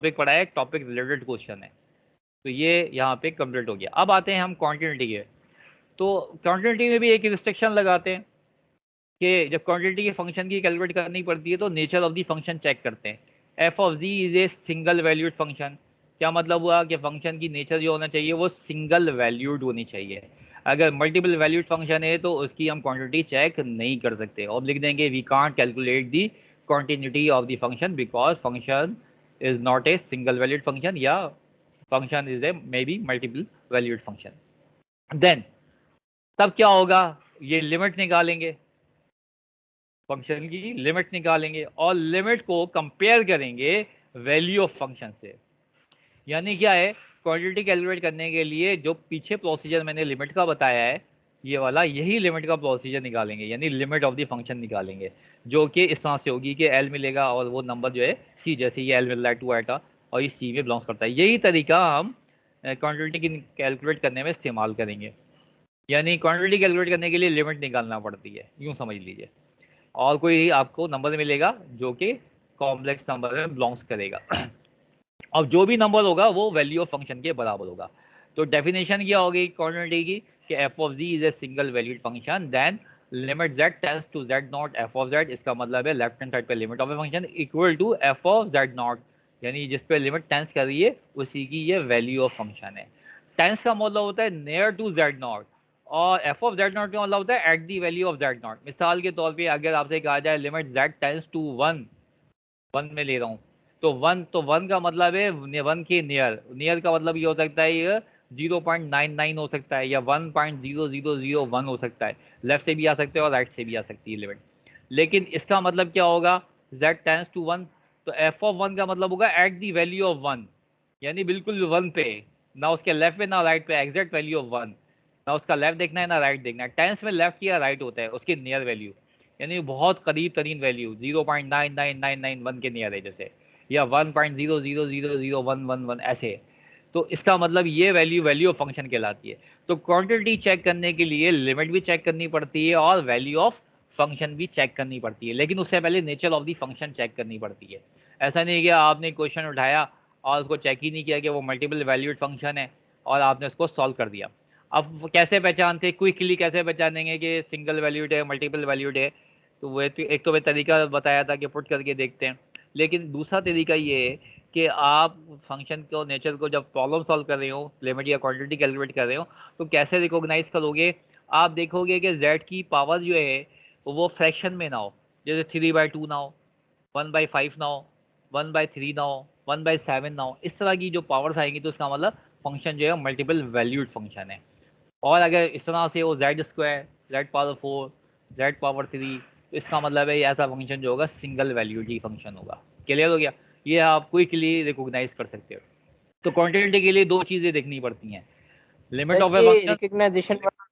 Topic पढ़ा है, topic related question है, तो ये यहाँ पे कंप्लीट हो गया। अब आते हैं हम क्वांटिटी के। तो क्वांटिटी में भी एक रिस्ट्रिक्शन लगाते हैं कि जब क्वांटिटी के फंक्शन की कैलकुलेट करनी पड़ती है तो nature of the function check करते हैं। F of g is a single valued function. क्या मतलब हुआ कि फंक्शन की नेचर जो होना चाहिए वो सिंगल वैल्यूड होनी चाहिए। अगर मल्टीपल वैल्यूड फंक्शन है तो उसकी हम क्वांटिटी चेक नहीं कर सकते, और लिख देंगे we can't calculate the quantity of the function because function is not a single valued function, या function is a may be multiple valued function. Then तब क्या होगा, ये लिमिट निकालेंगे, फंक्शन की लिमिट निकालेंगे और लिमिट को कंपेयर करेंगे वैल्यू ऑफ फंक्शन से। यानी क्या है, क्वांटिटी कैलकुलेट करने के लिए जो पीछे प्रोसीजर मैंने लिमिट का बताया है, ये वाला यही लिमिट का प्रोसीजर निकालेंगे, यानी लिमिट ऑफ द फंक्शन निकालेंगे, जो कि इस तरह से होगी कि एल मिलेगा और वो नंबर जो है सी, जैसे ये एल मिल रहा है 2 आइटा और ये सी में बिलोंग्स करता है। यही तरीका हम क्वांटिटी की कैलकुलेट करने में इस्तेमाल करेंगे। यानी क्वांटिटी कैलकुलेट करने के लिए लिमिट निकालना पड़ती है, यूँ समझ लीजिए, और कोई आपको नंबर मिलेगा जो कि कॉम्प्लेक्स नंबर में बिलोंग्स करेगा। अब जो भी नंबर होगा वो वैल्यू ऑफ फंक्शन के बराबर होगा। तो डेफिनेशन क्या होगी क्वांटिटी की कि f of g is a single valued function, then limit z tends to z not f of z। इसका मतलब है लेफ्ट हैंड साइड पे limit of a function equal to f of z not, यानी जिस पे limit tense कर रही है उसी की ये वैल्यू ऑफ फंक्शन है। टेंस का मतलब होता है नियर टू z नॉट, और एफ ऑफ z नॉट का मतलब होता है at the value of z not. मिसाल के तौर पे अगर आपसे कहा जाए लिमिट z टेंस टू 1, 1 में ले रहा हूँ, तो 1, तो 1 का मतलब है 1 के नियर, नियर का मतलब ये हो सकता है ये 0.99 हो सकता है या 1.0001 हो सकता है। लेफ्ट से भी आ सकते हैं और राइट से भी आ सकती है लिमिट। लेकिन इसका मतलब क्या होगा, z टेंस टू 1, तो f ऑफ 1 का मतलब होगा एट दी वैल्यू ऑफ 1, यानी बिल्कुल 1 पे, ना उसके लेफ्ट पे ना राइट पे, एग्जैक्ट वैल्यू ऑफ 1, ना उसका लेफ्ट देखना है ना राइट देखना है। टेंस में लेफ्ट या राइट होता है, उसके नियर वैल्यू, यानी बहुत करीब तरीन वैल्यू 0.99991 के नियर है जैसे, या 1.00000111 ऐसे। तो इसका मतलब ये वैल्यू वैल्यू ऑफ फंक्शन कहलाती है। तो क्वांटिटी चेक करने के लिए लिमिट भी चेक करनी पड़ती है और वैल्यू ऑफ फंक्शन भी चेक करनी पड़ती है, लेकिन उससे पहले nature of the function check करनी पड़ती है। ऐसा नहीं कि आपने क्वेश्चन उठाया और उसको चेक ही नहीं किया कि वो मल्टीपल वैल्यूड फंक्शन है और आपने उसको सॉल्व कर दिया। अब कैसे पहचानते, क्विकली कैसे पहचानेंगे कि सिंगल वैल्यूड है मल्टीपल वैल्यूड है, तो वो एक तो मैं तरीका बताया था कि पुट करके देखते हैं, लेकिन दूसरा तरीका ये है कि आप फंक्शन को नेचर को जब प्रॉब्लम सॉल्व कर रहे हो, लिमिट या क्वांटिटी कैलकुलेट कर रहे हो, तो कैसे रिकॉग्नाइज करोगे। आप देखोगे कि z की पावर जो है वो फ्रैक्शन में ना हो, जैसे 3/2 ना हो, 1/5 ना हो, 1/3 ना हो, 1/7 ना हो। इस तरह की जो पावर्स आएंगी तो इसका मतलब फंक्शन जो है मल्टीपल वैल्यूड फंक्शन है। और अगर इस तरह से हो z², z⁴, z⁴, तो इसका मतलब है ऐसा फंक्शन जो होगा सिंगल वैल्यूड ही फंक्शन होगा। क्लियर हो गया, ये आप क्विकली रिकॉग्नाइज कर सकते हो। तो क्वांटिटी के लिए दो चीजें देखनी पड़ती हैं, लिमिट ऑफ ए ये फंक्शन, रिकग्नाइजेशन बताइएगा।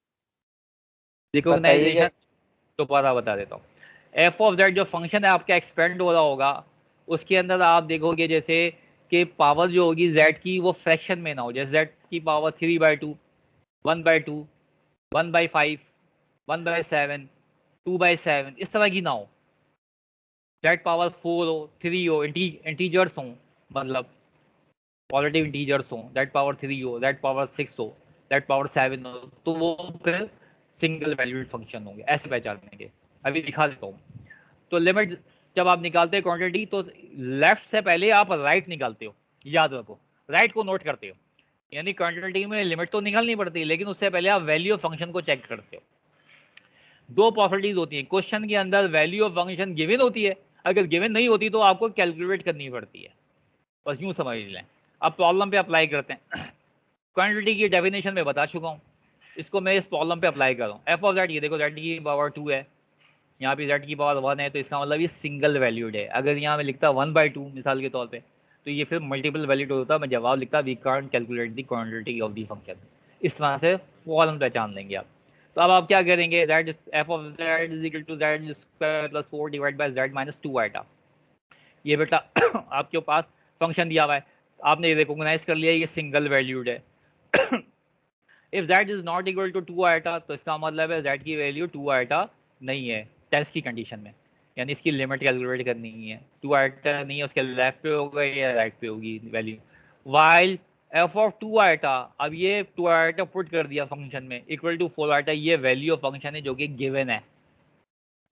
रिकॉग्नाइजेशन। दोबारा बता देता हूँ, एफ ऑफ जेड जो फंक्शन है आपका एक्सपेंड हो रहा होगा, उसके अंदर आप देखोगे जैसे कि पावर जो होगी जेड की वो फ्रैक्शन में ना हो, जैसे जेड की पावर 3/2, 1/2, 1/5, 1/7, 2/7, इस तरह की ना हो। जेड पावर 4 हो, 3 हो, इंटीजर्स हो, मतलब पॉजिटिव इंटीजर्स हो, जेड पावर 3 हो, जेड पावर 6 हो, जेड पावर 7 हो, तो वो फिर सिंगल वैल्यूड फंक्शन होंगे, ऐसे पहचानेंगे। अभी दिखा देता हूँ। तो लिमिट जब आप निकालते हैं क्वांटिटी, तो लेफ्ट से पहले आप राइट निकालते हो, याद रखो, राइट को नोट करते हो। यानी क्वांटिटी में लिमिट तो निकालनी पड़ती है, लेकिन उससे पहले आप वैल्यू ऑफ फंक्शन को चेक करते हो। दो पॉसिबिलिटीज होती है, क्वेश्चन के अंदर वैल्यू ऑफ फंक्शन गिवन होती है, अगर गिवन नहीं होती तो आपको कैलकुलेट करनी पड़ती है, बस यूं समझ लें। अब प्रॉब्लम पे अप्लाई करते हैं। क्वांटिटी की डेफिनेशन में बता चुका हूँ, इसको मैं इस प्रॉब्लम पे अप्लाई कर रहा हूँ। एफ ऑफ जेड, ये देखो जेड की पावर 2 है, यहाँ पे जेड की पावर 1 है, तो इसका मतलब ये सिंगल वैल्यूड है। अगर यहाँ मैं लिखता 1/2 मिसाल के तौर पे, तो ये फिर मल्टीपल वैल्यूड होता, मैं जवाब लिखता we can't calculate the quantity of the function. इस तरह से फौरन पहचान लेंगे आप। तो अब आप क्या करेंगे, that f of z is equal to z square plus 4 divide by z minus 2 iota. ये बेटा आपके पास फंक्शन दिया हुआ है, आपने रिकॉग्नाइज कर लिया ये सिंगल वैल्यूड है। If z is not equal to 2 iota, तो इसका मतलब है z की वैल्यू 2 आइटा नहीं है टेस्ट की कंडीशन में। यानी इसकी लिमिट कैलकुलेट करनी है। 2 आइटा नहीं है, उसके लेफ्ट पे होगा या राइट पे होगी value. While f of 2 eta, अब ये 2 आइटा पुट कर दिया फंक्शन में इक्वल टू 4 आइटा, ये वैल्यू ऑफ फंक्शन है जो कि गिवन है,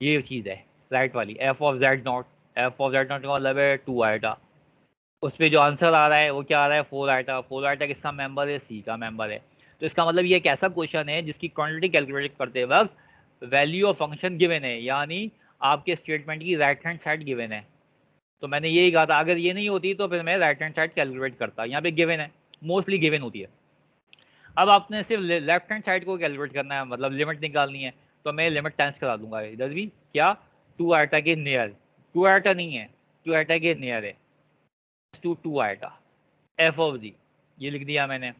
ये चीज़ है राइट वाली। F of Z not, f of Z not का मतलब है 2 आइटा, उस पर जो आंसर आ रहा है वो क्या आ रहा है 4 आइटा। 4 आइटा किसका मेंबर है, सी का मेंबर है। तो इसका मतलब ये एक ऐसा क्वेश्चन है जिसकी क्वांटिटी कैलकुलेट करते वक्त वैल्यू ऑफ फंक्शन गिवन है, यानी आपके स्टेटमेंट की राइट हैंड साइड गिवन है। तो मैंने यही कहा था, अगर ये नहीं होती तो फिर मैं राइट हैंड साइड कैलकुलेट करता, यहाँ पे गिवन है, मोस्टली गिवन होती है। अब आपने सिर्फ लेफ्ट हैंड साइड को कैलकुलेट करना है, मतलब लिमिट निकालनी है, तो मैं लिमिट टाइम्स करा दूंगा इधर भी, क्या 2 आइटा के नियर, 2 आइटा नहीं है, 2 आइटा के नियर है, टू 2 आइटा एफ ऑफ जी, ये लिख दिया मैंने।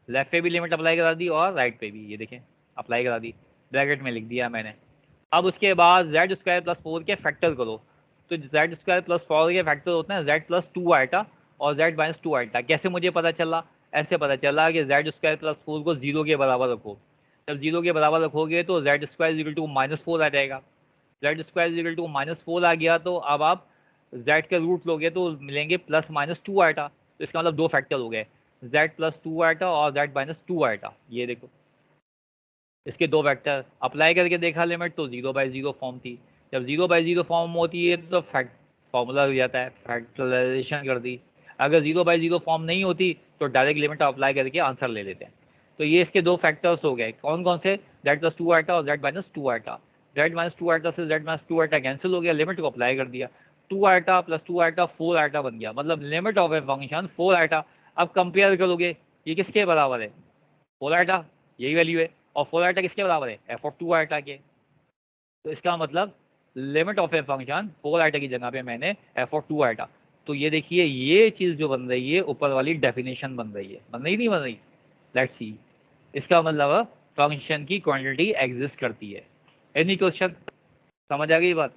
लेफ्ट पे भी लिमिट अप्लाई करा दी और राइट पे भी, ये देखें अप्लाई करा दी, ब्रैकेट में लिख दिया मैंने। अब उसके बाद जेड स्क्वायर प्लस 4 के फैक्टर करो, तो जेड स्क्वायर प्लस 4 के फैक्टर होते हैं जेड प्लस 2 आइटा और जेड माइनस 2 आइटा। कैसे मुझे पता चला, ऐसे पता चला कि जेड स्क्वायर प्लस 4 को 0 के बराबर रखो, जब 0 के बराबर रखोगे तो जेड स्क्वायर इक्वल टू -4 आ जाएगा। जेड स्क्वायर इक्वल टू -4 आ गया तो अब आप जेड के रूट लोगे तो मिलेंगे +-2 आइटा, तो इसका मतलब दो फैक्टर हो गए, जेड प्लस 2 आइटा और जेड माइनस 2 आइटा। ये देखो इसके दो वेक्टर अप्लाई करके देखा लिमिट, तो 0/0 फॉर्म थी। जब 0/0 फॉर्म होती है तो फॉर्मूला हो जाता है, फैक्टराइजेशन कर दी। अगर 0/0 फॉर्म नहीं होती तो डायरेक्ट लिमिट अप्लाई करके आंसर ले लेते हैं। तो ये इसके दो फैक्टर्स हो गए, कौन कौन से, जेड प्लस 2 आइटा और z minus 2 iota. Z minus 2 iota से जेड माइनस 2 आइटा कैंसिल हो गया, लिमिट को अप्लाई कर दिया, 2 आइटा प्लस 2 आइटा 4 आइटा बन गया, मतलब limit of a function 4 iota. अब कंपेयर करोगे ये किसके बराबर है, 4 आइटा, यही वैल्यू है, और 4 आइटा किसके बराबर है, एफ ऑफ 2 आइटा के। तो इसका मतलब limit of a function 4 iota की जगह पे मैंने एफ ऑफ 2 आइटा। तो ये देखिए ये चीज़ जो बन रही है ऊपर वाली डेफिनेशन बन रही है, बन रही नहीं बन रही, लेट्स सी। इसका मतलब फंक्शन की क्वांटिटी एग्जिस्ट करती है। एनी क्वेश्चन, समझ आ गई बात।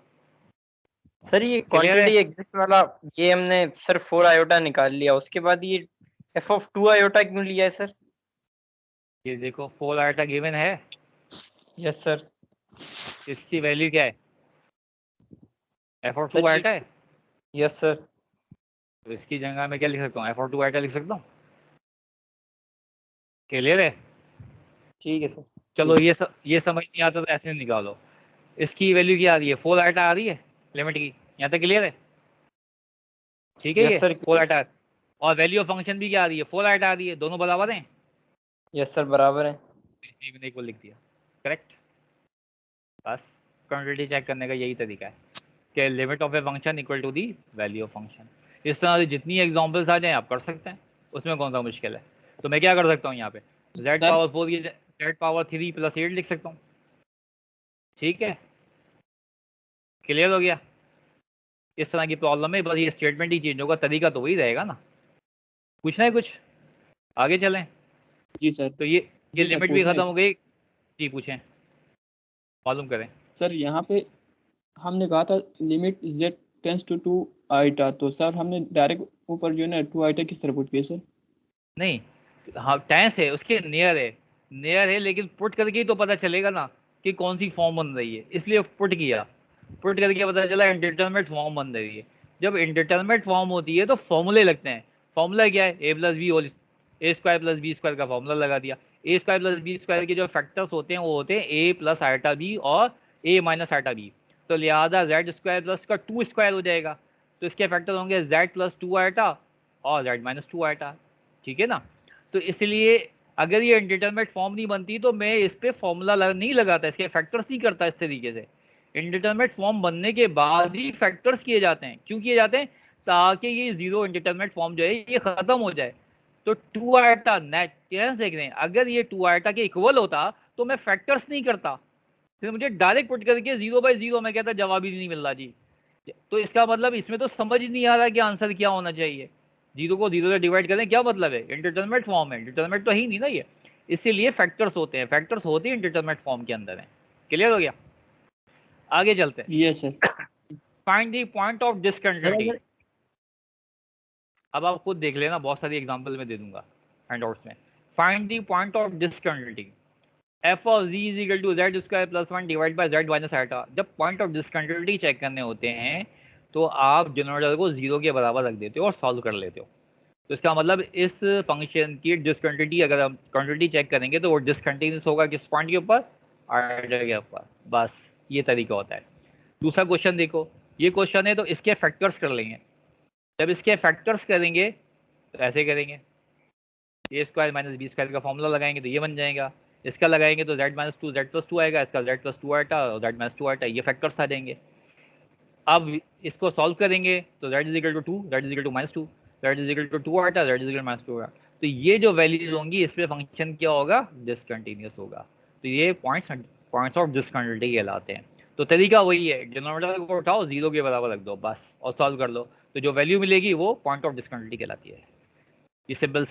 सर ये क्लियर है, क्वांटिटी एग्जिस्ट वाला ये हमने सर 4 आयोटा निकाल लिया, उसके बाद ये एफ ऑफ 2 आयोटा क्यों लिया है सर? ये देखो 4 आइटा गिवन है, यस सर। इसकी वैल्यू क्या है, एफ ऑफ 2 सर ये आइटा है, यस सर। तो इसकी जगह मैं क्या लिख सकता हूँ, एफ ऑफ 2 आइटा लिख सकता हूँ। क्लियर है, ठीक है सर। चलो ये समझ नहीं आता तो ऐसे निकालो। इसकी वैल्यू क्या आ रही है, 4 आइटा आ रही है लिमिट की, यहाँ तक क्लियर है, ठीक है, ये यस सर। 4 आइटा, और वैल्यू ऑफ फंक्शन भी क्या आ रही है, 4 आइटा आ रही है, दोनों बराबर हैं, यस सर बराबर है। इसी में इक्वल लिख दिया, करेक्ट। बस क्वांटिटी चेक करने का यही तरीका है कि limit of a function equal to the value of function. इस तरह से जितनी एग्जांपल्स आ जाए आप कर सकते हैं, उसमें कौन सा मुश्किल है। तो मैं क्या कर सकता हूँ यहाँ पे, z सर पावर 4 की z पावर 3 + 8 लिख सकता हूँ, ठीक है, क्लियर हो गया। इस तरह की प्रॉब्लम में बस ये स्टेटमेंट ही चेंज होगा, तरीका तो वही रहेगा ना, पूछना है कुछ, आगे चलें। जी सर। तो ये जी सर लिमिट भी पूछना है खत्म हो गई, जी पूछें, मालूम करें। सर। यहाँ पे हमने कहा था limit z tends to 2 iota, तो सर हमने डायरेक्ट ऊपर जो है ना 2 आइटा किस तरह पुट किया सर? नहीं, हाँ टेंस है उसके नियर है, नियर है, लेकिन पुट करके ही तो पता चलेगा ना कि कौन सी फॉर्म बन रही है, इसलिए पुट किया, पुट करके पता चला इंडिटरमिनेट फॉर्म बन रही है। जब इंडिटरमिनेट फॉर्म होती है तो फॉर्मूले लगते हैं, फॉर्मूला क्या है, ए प्लस बी होल, ए स्क्वायर प्लस बी स्क्वायर का फॉर्मूला लगा दिया। ए स्क्वायर प्लस बी स्क्वायर के जो फैक्टर्स होते हैं वो होते हैं ए प्लस आइटा बी और ए माइनस आइटा बी, तो लिहाजा जेड स्क्वायर प्लस का 2 स्क्वायर हो जाएगा, तो इसके फैक्टर होंगे जेड प्लस 2 आइटा और जेड माइनस 2 आइटा, ठीक है ना। तो इसलिए अगर ये इंडिटरमिनेट फॉर्म नहीं बनती तो मैं इस पर फॉर्मूला नहीं लगाता, इसके फैक्टर्स नहीं करता इस तरीके से। इंडिटरमिनेट फॉर्म बनने के बाद ही फैक्टर्स किए जाते हैं, क्यों किए जाते हैं, ताकि ये जीरो इंडिटरमिनेट फॉर्म जो है ये खत्म हो जाए। तो 2 आइटा नेट देख रहे हैं, अगर ये 2 आइटा के इक्वल होता तो मैं फैक्टर्स नहीं करता, फिर मुझे डायरेक्ट पुट करके 0/0 मैं कहता जवाब ही नहीं मिल रहा जी। तो इसका मतलब इसमें तो समझ ही नहीं आ रहा कि आंसर क्या होना चाहिए, जीरो को जीरो से डिवाइड करें क्या मतलब है, इंडिटरमिनेट फॉर्म है, इंडिटरमिनेट तो ही नहीं ना ये, इसीलिए फैक्टर्स होते हैं, फैक्टर्स होते हैं इंडिटरमिनेट फॉर्म के अंदर है। क्लियर हो गया, आगे चलते हैं। Yes sir. Find the point of sir discontinuity. अगर अब आप खुद देख लेना, बहुत सारी एग्जांपल में दे दूंगा हैंडआउट्स में। Find the point of discontinuity, f of g is equal to z square plus 1 divide by z minus iota. जब पॉइंट ऑफ डिसकंटिन्यूटी चेक करने होते हैं तो आप डिनोमिनेटर को 0 के बराबर रख देते हो और सॉल्व कर लेते हो। तो इसका मतलब इस फंक्शन की डिसकंटिन्यूटी अगर हम कंटिन्यूटी चेक करेंगे तो वो डिसकंटिन्यूस होगा किस पॉइंट के ऊपर, आइटा के ऊपर। बस ये तरीका होता है। दूसरा क्वेश्चन देखो, ये क्वेश्चन है तो इसके फैक्टर्स कर लेंगे। जब इसके फैक्टर्स करेंगे तो ऐसे करेंगे, ए स्क्वायर माइनस बी स्क्वायर का फॉर्मूला लगाएंगे तो ये बन जाएगा। इसका लगाएंगे तो Z minus two Z plus two आएगा, इसका जेड प्लस टू आएगा और जेड माइनस टू आएगा, ये फैक्टर्स आ जाएंगे। अब इसको सॉल्व करेंगे तो z is equal to two, z is equal to minus two, z is equal to two आएगा, z is equal to minus two आएगा। तो ये जो वैल्यूज होंगी इस पे फंक्शन क्या होगा, डिसकंटिन्यूस होगा। तो ये पॉइंट्स ऑफ डिसकंटिन्यूटी कहलाते हैं। तो तरीका वही है, डिनोमिनेटर को उठाओ 0 के बराबर रख दो बस और सॉल्व कर लो, तो जो वैल्यू मिलेगी वो पॉइंट ऑफ डिसकंटिन्यूटी कहलाती है। ये सिंपल